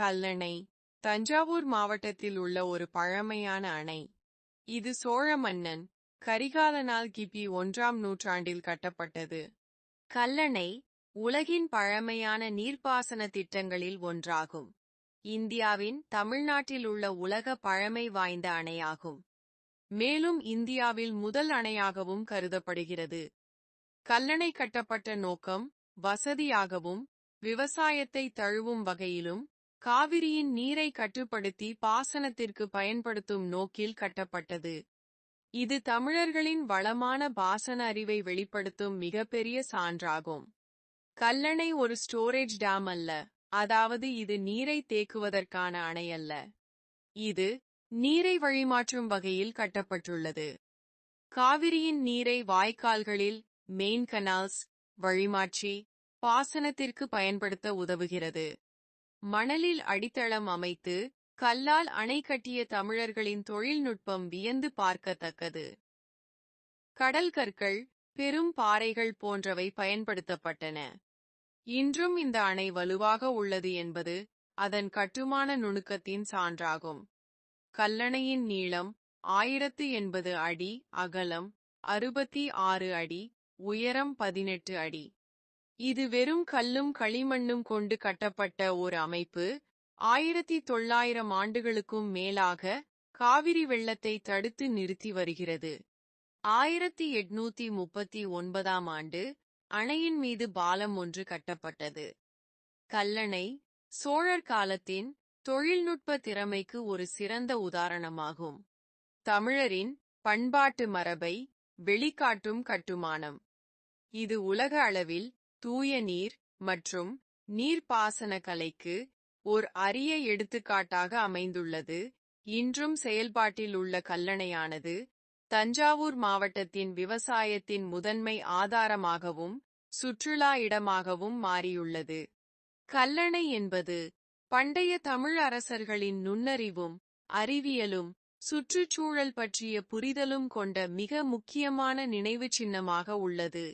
கல்லணை தஞ்சாவூர் மாவட்டத்தில் உள்ள ஒரு பழமையான அணை. இது சோழ மன்னன் கரிகாலனால் கிபி 1ஆம் நூற்றாண்டில் கட்டப்பட்டது. கல்லணை உலகின் பழமையான நீர்ப்பாசன திட்டங்களில் ஒன்றாகும். இந்தியாவின் தமிழ்நாட்டில் உள்ள உலக பழமை வாய்ந்த அணையாகும். மேலும் இந்தியாவில் முதல் அணையாகவும் கருதப்படுகிறது. கல்லணை கட்டப்பட்ட நோக்கம் வசதியாகவும் விவசாயத்தை தழுவும் வகையிலும் காவிரியின் நீரை கட்டுப்படுத்தி பாசனத்திற்கு பயன்படுத்தும் நோக்கில் கட்டப்பட்டது. இது தமிழர்களின் வளமான பாசன அறிவை வெளிப்படுத்தும் மிகப்பெரிய சான்றாகும். கல்லணை ஒரு ஸ்டோரேஜ் டேம் அல்ல, அதாவது இது நீரை தேக்குவதற்கான அணை அல்ல. இது நீரை வழிமாற்றும் வகையில் கட்டப்பட்டுள்ளது. காவிரியின் நீரை வாய்க்கால்களில் மெயின் கனால்ஸ் வழிமாற்றி பாசனத்திற்கு பயன்படுத்த உதவுகிறது. மணலில் அடித்தளம் அமைத்து கல்லால் அணை கட்டிய தமிழர்களின் தொழில்நுட்பம் வியந்து பார்க்கத்தக்கது. கடல் கற்கள், பெரும் பாறைகள் போன்றவை பயன்படுத்தப்பட்டன. இன்றும் இந்த அணை வலுவாக உள்ளது என்பது அதன் கட்டுமான நுணுக்கத்தின் சான்றாகும். கல்லணையின் நீளம் 1080 அடி, அகலம் 66 அடி, உயரம் 18 அடி. இது வெறும் கல்லும் களிமண்ணும் கொண்டு கட்டப்பட்ட ஒரு அமைப்பு. 1900 ஆண்டுகளுக்கும் மேலாக காவிரி வெள்ளத்தை தடுத்து நிறுத்தி வருகிறது. 1839ஆம் ஆண்டு அணையின் மீது பாலம் ஒன்று கட்டப்பட்டது. கல்லணை சோழர் காலத்தின் தொழில்நுட்ப திறமைக்கு ஒரு சிறந்த உதாரணமாகும். தமிழரின் பண்பாட்டு மரபை வெளிக்காட்டும் கட்டுமானம். இது உலக அளவில் தூய நீர் மற்றும் நீர்ப்பாசன கலைக்கு ஒரு அரிய எடுத்துக்காட்டாக அமைந்துள்ளது. இன்றும் செயல்பாட்டில் உள்ள கல்லணையானது தஞ்சாவூர் மாவட்டத்தின் விவசாயத்தின் முதன்மை ஆதாரமாகவும் சுற்றுலா இடமாகவும் மாறியுள்ளது. கல்லணை என்பது பண்டைய தமிழ் அரசர்களின் நுண்ணறிவும் அறிவியலும் சுற்றுச்சூழல் பற்றிய புரிதலும் கொண்ட மிக முக்கியமான நினைவுச் சின்னமாக உள்ளது.